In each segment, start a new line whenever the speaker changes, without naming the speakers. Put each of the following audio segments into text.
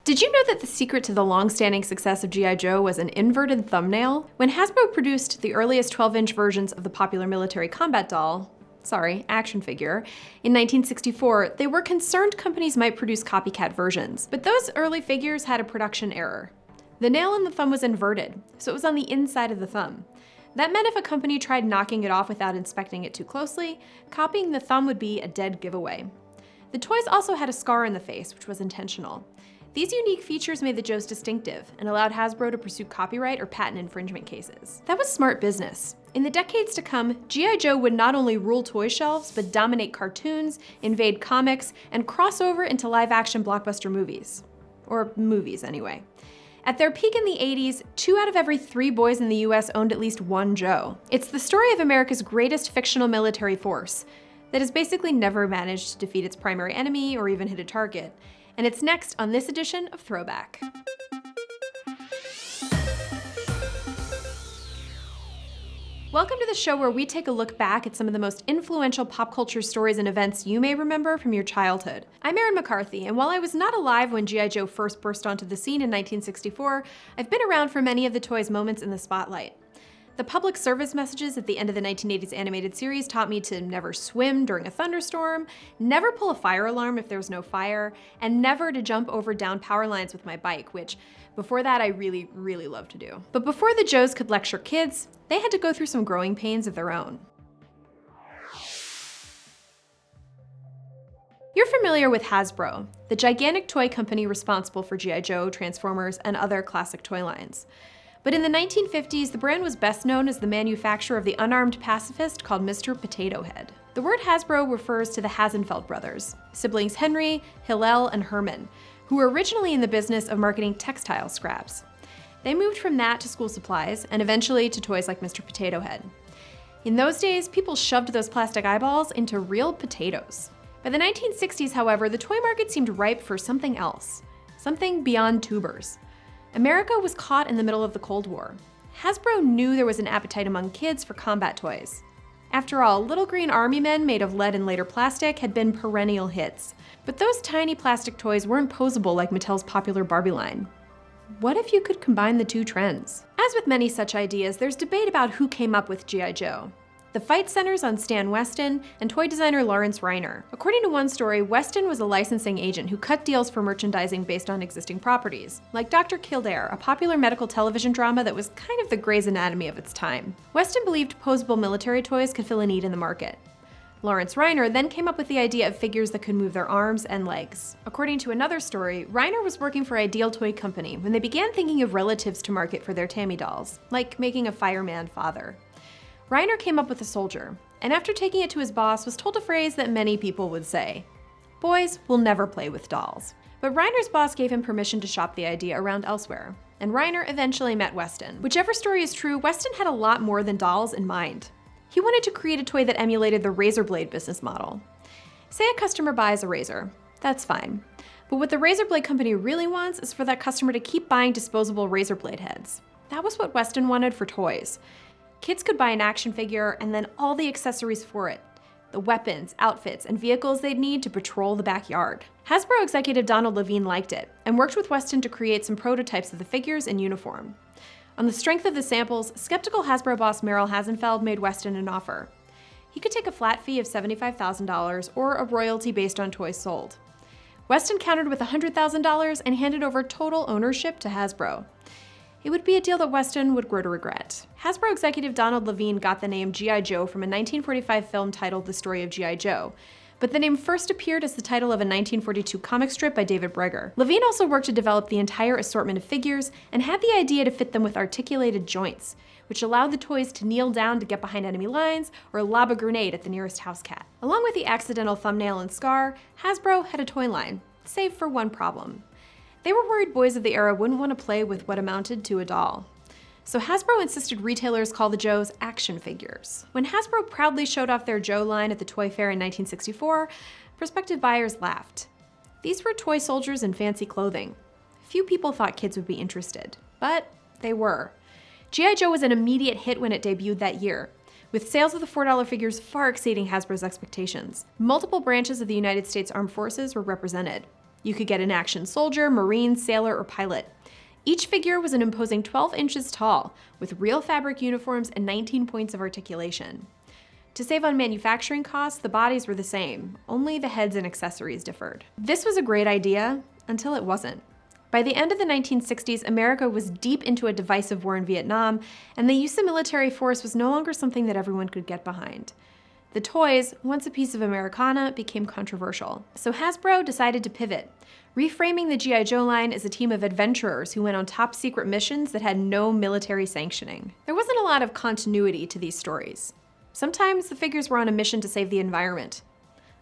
Did you know that the secret to the long-standing success of G.I. Joe was an inverted thumbnail? When Hasbro produced the earliest 12-inch versions of the popular military combat doll, action figure, in 1964, they were concerned companies might produce copycat versions. But those early figures had a production error. The nail in the thumb was inverted, so it was on the inside of the thumb. That meant if a company tried knocking it off without inspecting it too closely, copying the thumb would be a dead giveaway. The toys also had a scar in the face, which was intentional. These unique features made the Joes distinctive and allowed Hasbro to pursue copyright or patent infringement cases. That was smart business. In the decades to come, G.I. Joe would not only rule toy shelves, but dominate cartoons, invade comics, and cross over into live-action blockbuster movies. Or movies, anyway. At their peak in the 80s, 2 out of every 3 boys in the US owned at least one Joe. It's the story of America's greatest fictional military force that has basically never managed to defeat its primary enemy or even hit a target. And it's next on this edition of Throwback. Welcome to the show where we take a look back at some of the most influential pop culture stories and events you may remember from your childhood. I'm Erin McCarthy, and while I was not alive when G.I. Joe first burst onto the scene in 1964, I've been around for many of the toy's moments in the spotlight. The public service messages at the end of the 1980s animated series taught me to never swim during a thunderstorm, never pull a fire alarm if there was no fire, and never to jump over down power lines with my bike, which before that I really loved to do. But before the Joes could lecture kids, they had to go through some growing pains of their own. You're familiar with Hasbro, the gigantic toy company responsible for G.I. Joe, Transformers, and other classic toy lines. But in the 1950s, the brand was best known as the manufacturer of the unarmed pacifist called Mr. Potato Head. The word Hasbro refers to the Hasenfeld brothers, siblings Henry, Hillel, and Herman, who were originally in the business of marketing textile scraps. They moved from that to school supplies, and eventually to toys like Mr. Potato Head. In those days, people shoved those plastic eyeballs into real potatoes. By the 1960s, however, the toy market seemed ripe for something else, something beyond tubers. America was caught in the middle of the Cold War. Hasbro knew there was an appetite among kids for combat toys. After all, little green army men made of lead and later plastic had been perennial hits. But those tiny plastic toys weren't posable like Mattel's popular Barbie line. What if you could combine the two trends? As with many such ideas, there's debate about who came up with G.I. Joe. The fight centers on Stan Weston and toy designer Lawrence Reiner. According to one story, Weston was a licensing agent who cut deals for merchandising based on existing properties, like Dr. Kildare, a popular medical television drama that was kind of the Grey's Anatomy of its time. Weston believed posable military toys could fill a need in the market. Lawrence Reiner then came up with the idea of figures that could move their arms and legs. According to another story, Reiner was working for Ideal Toy Company when they began thinking of relatives to market for their Tammy dolls, like making a fireman father. Reiner came up with a soldier, and after taking it to his boss, was told a phrase that many people would say: "Boys will never play with dolls." But Reiner's boss gave him permission to shop the idea around elsewhere, and Reiner eventually met Weston. Whichever story is true, Weston had a lot more than dolls in mind. He wanted to create a toy that emulated the razor blade business model. Say a customer buys a razor. That's fine. But what the razor blade company really wants is for that customer to keep buying disposable razor blade heads. That was what Weston wanted for toys. Kids could buy an action figure and then all the accessories for it. The weapons, outfits, and vehicles they'd need to patrol the backyard. Hasbro executive Donald Levine liked it and worked with Weston to create some prototypes of the figures in uniform. On the strength of the samples, skeptical Hasbro boss Merrill Hasenfeld made Weston an offer. He could take a flat fee of $75,000 or a royalty based on toys sold. Weston countered with $100,000 and handed over total ownership to Hasbro. It would be a deal that Weston would grow to regret. Hasbro executive Donald Levine got the name G.I. Joe from a 1945 film titled The Story of G.I. Joe, but the name first appeared as the title of a 1942 comic strip by David Breger. Levine also worked to develop the entire assortment of figures and had the idea to fit them with articulated joints, which allowed the toys to kneel down to get behind enemy lines or lob a grenade at the nearest house cat. Along with the accidental thumbnail and scar, Hasbro had a toy line, save for one problem. They were worried boys of the era wouldn't want to play with what amounted to a doll. So Hasbro insisted retailers call the Joes action figures. When Hasbro proudly showed off their Joe line at the Toy Fair in 1964, prospective buyers laughed. These were toy soldiers in fancy clothing. Few people thought kids would be interested, but they were. G.I. Joe was an immediate hit when it debuted that year, with sales of the $4 figures far exceeding Hasbro's expectations. Multiple branches of the United States Armed Forces were represented. You could get an action soldier, marine, sailor, or pilot. Each figure was an imposing 12 inches tall, with real fabric uniforms and 19 points of articulation. To save on manufacturing costs, the bodies were the same, only the heads and accessories differed. This was a great idea, until it wasn't. By the end of the 1960s, America was deep into a divisive war in Vietnam, and the use of military force was no longer something that everyone could get behind. The toys, once a piece of Americana, became controversial. So Hasbro decided to pivot, reframing the G.I. Joe line as a team of adventurers who went on top-secret missions that had no military sanctioning. There wasn't a lot of continuity to these stories. Sometimes the figures were on a mission to save the environment.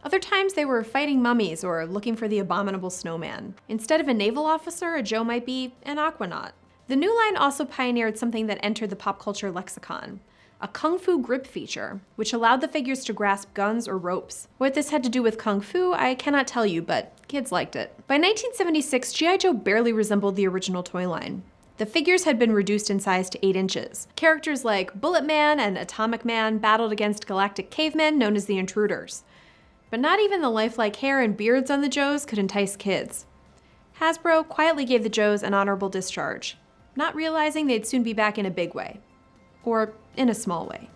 Other times they were fighting mummies or looking for the abominable snowman. Instead of a naval officer, a Joe might be an aquanaut. The new line also pioneered something that entered the pop culture lexicon: a kung fu grip feature, which allowed the figures to grasp guns or ropes. What this had to do with kung fu, I cannot tell you, but kids liked it. By 1976, G.I. Joe barely resembled the original toy line. The figures had been reduced in size to 8 inches. Characters like Bullet Man and Atomic Man battled against galactic cavemen known as the Intruders. But not even the lifelike hair and beards on the Joes could entice kids. Hasbro quietly gave the Joes an honorable discharge, not realizing they'd soon be back in a big way. Or in a small way.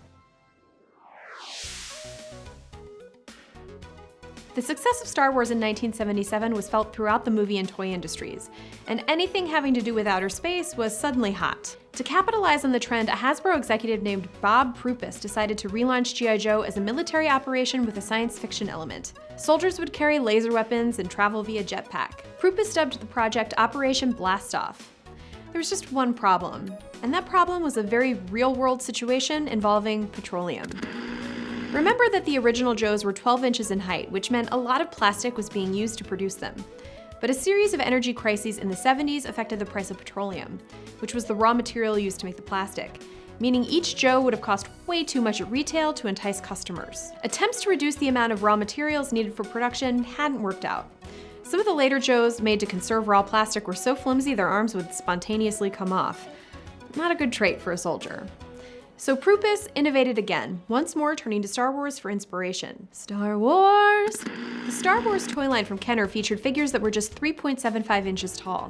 The success of Star Wars in 1977 was felt throughout the movie and toy industries, and anything having to do with outer space was suddenly hot. To capitalize on the trend, a Hasbro executive named Bob Prupus decided to relaunch G.I. Joe as a military operation with a science fiction element. Soldiers would carry laser weapons and travel via jetpack. Prupus dubbed the project Operation Blastoff. There was just one problem, and that problem was a very real-world situation involving petroleum. Remember that the original Joes were 12 inches in height, which meant a lot of plastic was being used to produce them. But a series of energy crises in the 70s affected the price of petroleum, which was the raw material used to make the plastic, meaning each Joe would have cost way too much at retail to entice customers. Attempts to reduce the amount of raw materials needed for production hadn't worked out. Some of the later Joes made to conserve raw plastic were so flimsy their arms would spontaneously come off. Not a good trait for a soldier. So Prupus innovated again, once more turning to Star Wars for inspiration. Star Wars! The Star Wars toy line from Kenner featured figures that were just 3.75 inches tall.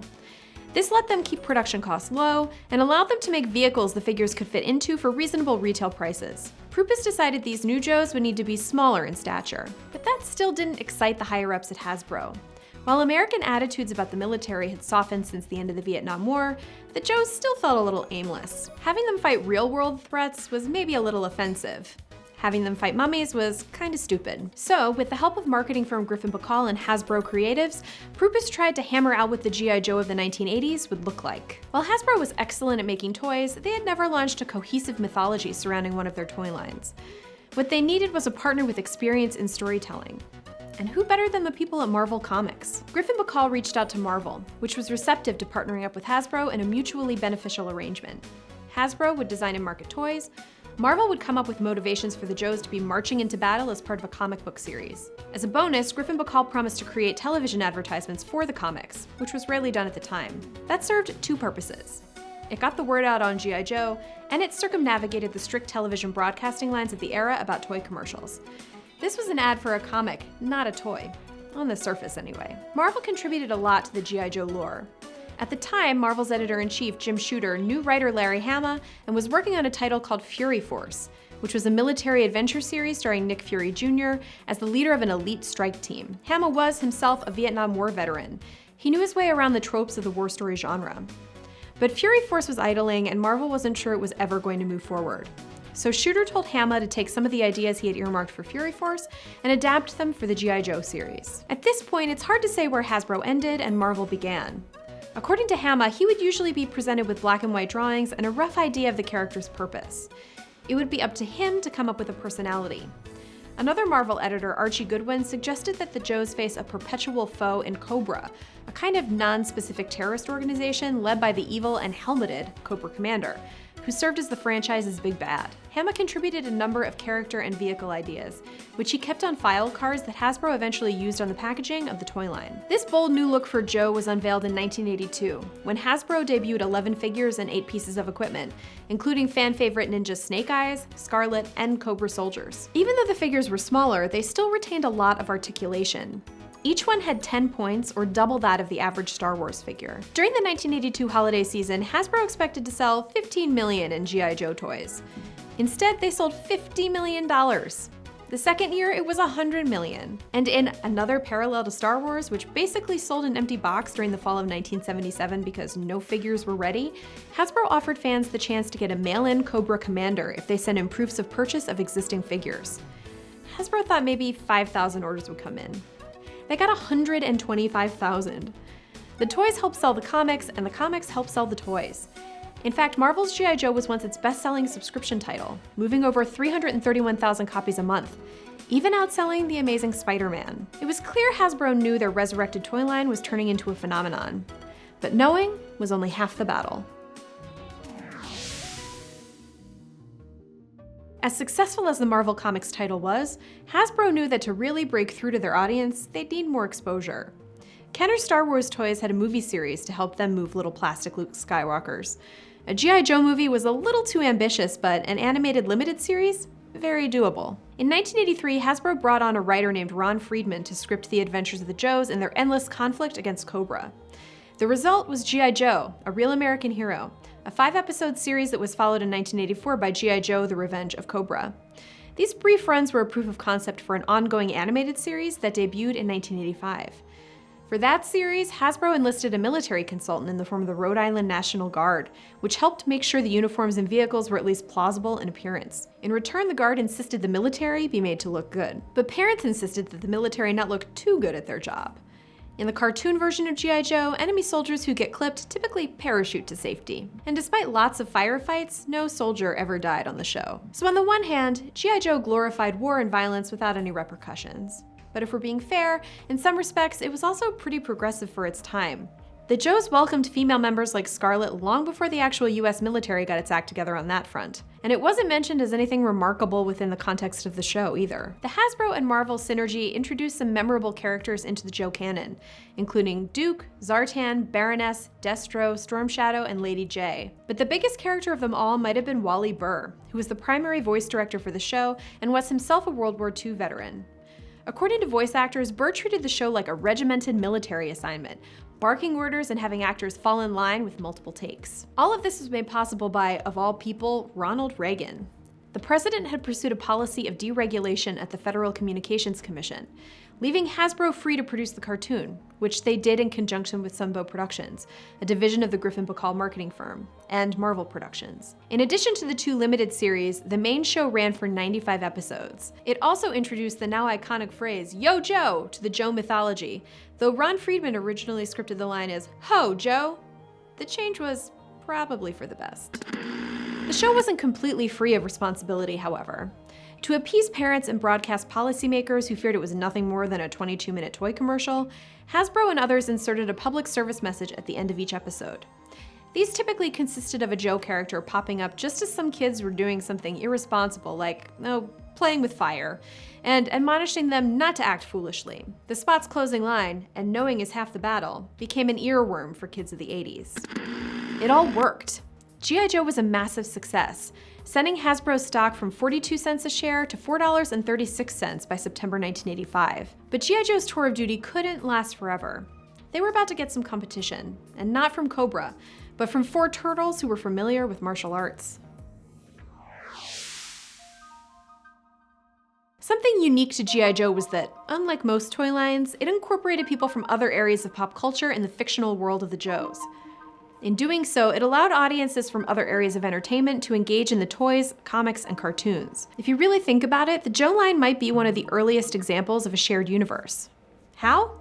This let them keep production costs low and allowed them to make vehicles the figures could fit into for reasonable retail prices. Prupus decided these new Joes would need to be smaller in stature, but that still didn't excite the higher-ups at Hasbro. While American attitudes about the military had softened since the end of the Vietnam War, the Joes still felt a little aimless. Having them fight real-world threats was maybe a little offensive. Having them fight mummies was kinda stupid. So, with the help of marketing firm Griffin Bacall and Hasbro creatives, Prupus tried to hammer out what the G.I. Joe of the 1980s would look like. While Hasbro was excellent at making toys, they had never launched a cohesive mythology surrounding one of their toy lines. What they needed was a partner with experience in storytelling. And who better than the people at Marvel Comics? Griffin Bacall reached out to Marvel, which was receptive to partnering up with Hasbro in a mutually beneficial arrangement. Hasbro would design and market toys, Marvel would come up with motivations for the Joes to be marching into battle as part of a comic book series. As a bonus, Griffin Bacall promised to create television advertisements for the comics, which was rarely done at the time. That served two purposes. It got the word out on G.I. Joe, and it circumnavigated the strict television broadcasting lines of the era about toy commercials. This was an ad for a comic, not a toy. On the surface, anyway. Marvel contributed a lot to the G.I. Joe lore. At the time, Marvel's editor-in-chief, Jim Shooter, knew writer Larry Hama and was working on a title called Fury Force, which was a military adventure series starring Nick Fury Jr. as the leader of an elite strike team. Hama was himself a Vietnam War veteran. He knew his way around the tropes of the war story genre. But Fury Force was idling, and Marvel wasn't sure it was ever going to move forward. So Shooter told Hama to take some of the ideas he had earmarked for Fury Force and adapt them for the G.I. Joe series. At this point, it's hard to say where Hasbro ended and Marvel began. According to Hama, he would usually be presented with black and white drawings and a rough idea of the character's purpose. It would be up to him to come up with a personality. Another Marvel editor, Archie Goodwin, suggested that the Joes face a perpetual foe in Cobra, a kind of non-specific terrorist organization led by the evil and helmeted Cobra Commander, who served as the franchise's big bad. Hama contributed a number of character and vehicle ideas, which he kept on file cards that Hasbro eventually used on the packaging of the toy line. This bold new look for Joe was unveiled in 1982, when Hasbro debuted 11 figures and 8 pieces of equipment, including fan favorite ninja Snake Eyes, Scarlet, and Cobra soldiers. Even though the figures were smaller, they still retained a lot of articulation. Each one had 10 points, or double that of the average Star Wars figure. During the 1982 holiday season, Hasbro expected to sell 15 million in G.I. Joe toys. Instead, they sold $50 million. The second year, it was 100 million. And in another parallel to Star Wars, which basically sold an empty box during the fall of 1977 because no figures were ready, Hasbro offered fans the chance to get a mail-in Cobra Commander if they sent in proofs of purchase of existing figures. Hasbro thought maybe 5,000 orders would come in. They got 125,000. The toys helped sell the comics, and the comics helped sell the toys. In fact, Marvel's G.I. Joe was once its best-selling subscription title, moving over 331,000 copies a month, even outselling The Amazing Spider-Man. It was clear Hasbro knew their resurrected toy line was turning into a phenomenon, but knowing was only half the battle. As successful as the Marvel Comics title was, Hasbro knew that to really break through to their audience, they'd need more exposure. Kenner's Star Wars toys had a movie series to help them move little plastic Luke Skywalkers. A G.I. Joe movie was a little too ambitious, but an animated limited series? Very doable. In 1983, Hasbro brought on a writer named Ron Friedman to script the adventures of the Joes and their endless conflict against Cobra. The result was G.I. Joe, A Real American Hero, a 5-episode series that was followed in 1984 by G.I. Joe, The Revenge of Cobra. These brief runs were a proof of concept for an ongoing animated series that debuted in 1985. For that series, Hasbro enlisted a military consultant in the form of the Rhode Island National Guard, which helped make sure the uniforms and vehicles were at least plausible in appearance. In return, the Guard insisted the military be made to look good. But parents insisted that the military not look too good at their job. In the cartoon version of G.I. Joe, enemy soldiers who get clipped typically parachute to safety. And despite lots of firefights, no soldier ever died on the show. So on the one hand, G.I. Joe glorified war and violence without any repercussions. But if we're being fair, in some respects, it was also pretty progressive for its time. The Joes welcomed female members like Scarlet long before the actual US military got its act together on that front. And it wasn't mentioned as anything remarkable within the context of the show either. The Hasbro and Marvel synergy introduced some memorable characters into the Joe canon, including Duke, Zartan, Baroness, Destro, Storm Shadow, and Lady J. But the biggest character of them all might have been Wally Burr, who was the primary voice director for the show and was himself a World War II veteran. According to voice actors, Burr treated the show like a regimented military assignment, barking orders and having actors fall in line with multiple takes. All of this was made possible by, of all people, Ronald Reagan. The president had pursued a policy of deregulation at the Federal Communications Commission, leaving Hasbro free to produce the cartoon, which they did in conjunction with Sunbow Productions, a division of the Griffin Bacall marketing firm, and Marvel Productions. In addition to the 2 limited series, the main show ran for 95 episodes. It also introduced the now iconic phrase, "Yo, Joe," to the Joe mythology, though Ron Friedman originally scripted the line as, "Ho, Joe." The change was probably for the best. The show wasn't completely free of responsibility, however. To appease parents and broadcast policymakers who feared it was nothing more than a 22-minute toy commercial, Hasbro and others inserted a public service message at the end of each episode. These typically consisted of a Joe character popping up just as some kids were doing something irresponsible, like, playing with fire, and admonishing them not to act foolishly. The spot's closing line, "And knowing is half the battle," became an earworm for kids of the 80s. It all worked. G.I. Joe was a massive success, sending Hasbro's stock from 42 cents a share to $4.36 by September 1985. But G.I. Joe's tour of duty couldn't last forever. They were about to get some competition, and not from Cobra, but from 4 turtles who were familiar with martial arts. Something unique to G.I. Joe was that, unlike most toy lines, it incorporated people from other areas of pop culture in the fictional world of the Joes. In doing so, it allowed audiences from other areas of entertainment to engage in the toys, comics, and cartoons. If you really think about it, the Joe line might be one of the earliest examples of a shared universe. How?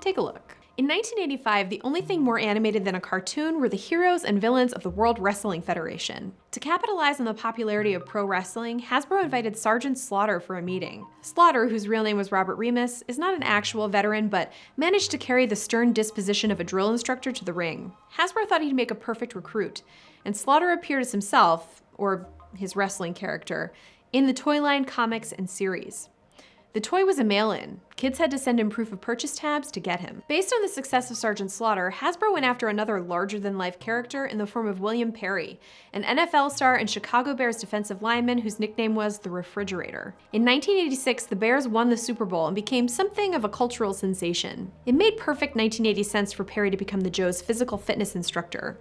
Take a look. In 1985, the only thing more animated than a cartoon were the heroes and villains of the World Wrestling Federation. To capitalize on the popularity of pro wrestling, Hasbro invited Sergeant Slaughter for a meeting. Slaughter, whose real name was Robert Remus, is not an actual veteran, but managed to carry the stern disposition of a drill instructor to the ring. Hasbro thought he'd make a perfect recruit, and Slaughter appeared as himself, or his wrestling character, in the toy line, comics, and series. The toy was a mail-in. Kids had to send in proof of purchase tabs to get him. Based on the success of Sergeant Slaughter, Hasbro went after another larger-than-life character in the form of William Perry, an NFL star and Chicago Bears defensive lineman whose nickname was the Refrigerator. In 1986, the Bears won the Super Bowl and became something of a cultural sensation. It made perfect 1980 sense for Perry to become the Joe's physical fitness instructor.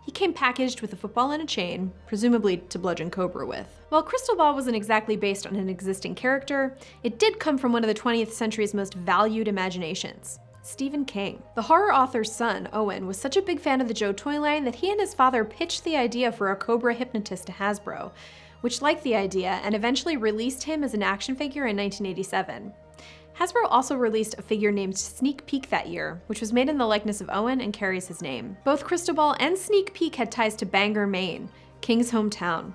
He came packaged with a football and a chain, presumably to bludgeon Cobra with. While Crystal Ball wasn't exactly based on an existing character, it did come from one of the 20th century's most valued imaginations, Stephen King. The horror author's son, Owen, was such a big fan of the Joe toy line that he and his father pitched the idea for a Cobra hypnotist to Hasbro, which liked the idea and eventually released him as an action figure in 1987. Hasbro also released a figure named Sneak Peek that year, which was made in the likeness of Owen and carries his name. Both Crystal Ball and Sneak Peek had ties to Bangor, Maine, King's hometown.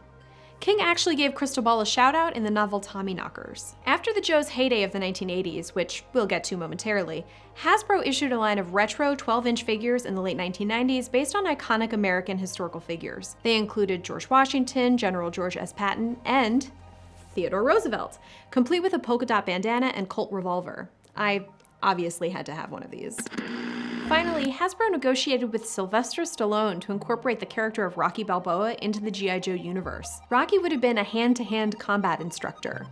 King actually gave Crystal Ball a shout out in the novel Tommyknockers. After the Joe's heyday of the 1980s, which we'll get to momentarily, Hasbro issued a line of retro 12-inch figures in the late 1990s based on iconic American historical figures. They included George Washington, General George S. Patton, and Theodore Roosevelt, complete with a polka dot bandana and Colt revolver. I obviously had to have one of these. Finally, Hasbro negotiated with Sylvester Stallone to incorporate the character of Rocky Balboa into the G.I. Joe universe. Rocky would have been a hand-to-hand combat instructor.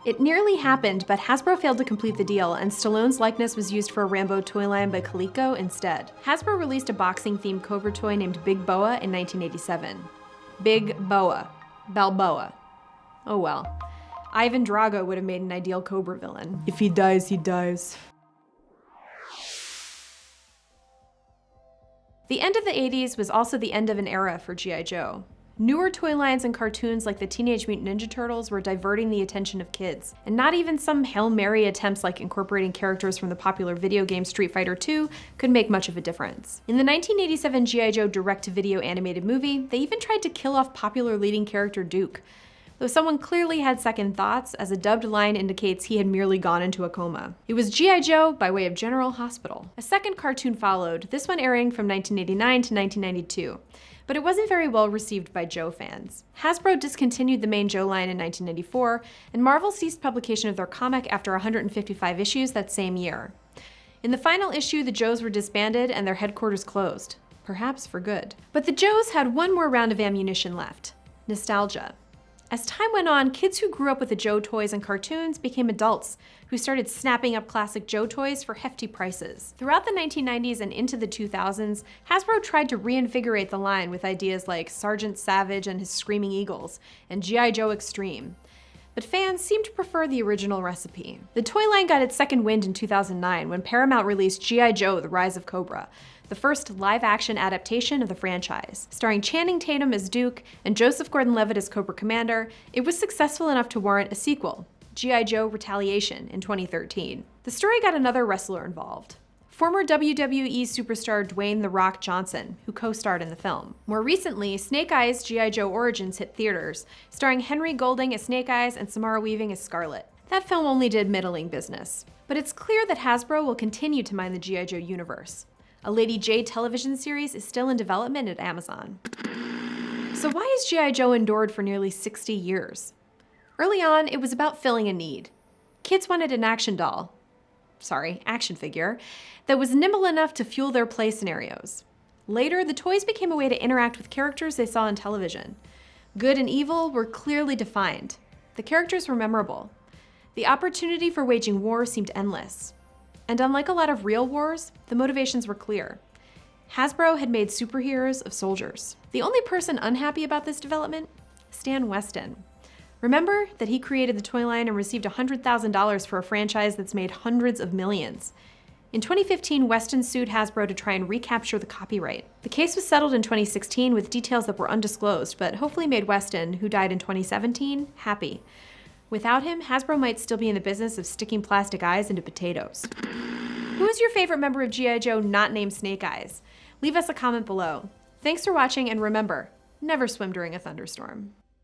It nearly happened, but Hasbro failed to complete the deal, and Stallone's likeness was used for a Rambo toy line by Coleco instead. Hasbro released a boxing-themed Cobra toy named Big Boa in 1987. Big Boa. Balboa. Oh well. Ivan Drago would have made an ideal Cobra villain. If he dies, he dies. The end of the 80s was also the end of an era for G.I. Joe. Newer toy lines and cartoons like the Teenage Mutant Ninja Turtles were diverting the attention of kids, and not even some Hail Mary attempts like incorporating characters from the popular video game Street Fighter II could make much of a difference. In the 1987 G.I. Joe direct-to-video animated movie, they even tried to kill off popular leading character Duke, though someone clearly had second thoughts, as a dubbed line indicates he had merely gone into a coma. It was G.I. Joe by way of General Hospital. A second cartoon followed, this one airing from 1989 to 1992, but it wasn't very well received by Joe fans. Hasbro discontinued the main Joe line in 1994, and Marvel ceased publication of their comic after 155 issues that same year. In the final issue, the Joes were disbanded and their headquarters closed, perhaps for good. But the Joes had one more round of ammunition left: nostalgia. As time went on, kids who grew up with the Joe toys and cartoons became adults who started snapping up classic Joe toys for hefty prices. Throughout the 1990s and into the 2000s, Hasbro tried to reinvigorate the line with ideas like Sergeant Savage and his Screaming Eagles and G.I. Joe Extreme. But fans seemed to prefer the original recipe. The toy line got its second wind in 2009 when Paramount released G.I. Joe: The Rise of Cobra, the first live-action adaptation of the franchise. Starring Channing Tatum as Duke and Joseph Gordon-Levitt as Cobra Commander, it was successful enough to warrant a sequel, G.I. Joe: Retaliation, in 2013. The story got another wrestler involved: former WWE superstar Dwayne "The Rock" Johnson, who co-starred in the film. More recently, Snake Eyes: G.I. Joe Origins hit theaters, starring Henry Golding as Snake Eyes and Samara Weaving as Scarlet. That film only did middling business. But it's clear that Hasbro will continue to mine the G.I. Joe universe. A Lady Jaye television series is still in development at Amazon. So why has G.I. Joe endured for nearly 60 years? Early on, it was about filling a need. Kids wanted an action figure, that was nimble enough to fuel their play scenarios. Later, the toys became a way to interact with characters they saw on television. Good and evil were clearly defined. The characters were memorable. The opportunity for waging war seemed endless. And unlike a lot of real wars, the motivations were clear. Hasbro had made superheroes of soldiers. The only person unhappy about this development? Stan Weston. Remember that he created the toy line and received $100,000 for a franchise that's made hundreds of millions. In 2015, Weston sued Hasbro to try and recapture the copyright. The case was settled in 2016 with details that were undisclosed, but hopefully made Weston, who died in 2017, happy. Without him, Hasbro might still be in the business of sticking plastic eyes into potatoes. Who is your favorite member of G.I. Joe not named Snake Eyes? Leave us a comment below. Thanks for watching, and remember, never swim during a thunderstorm.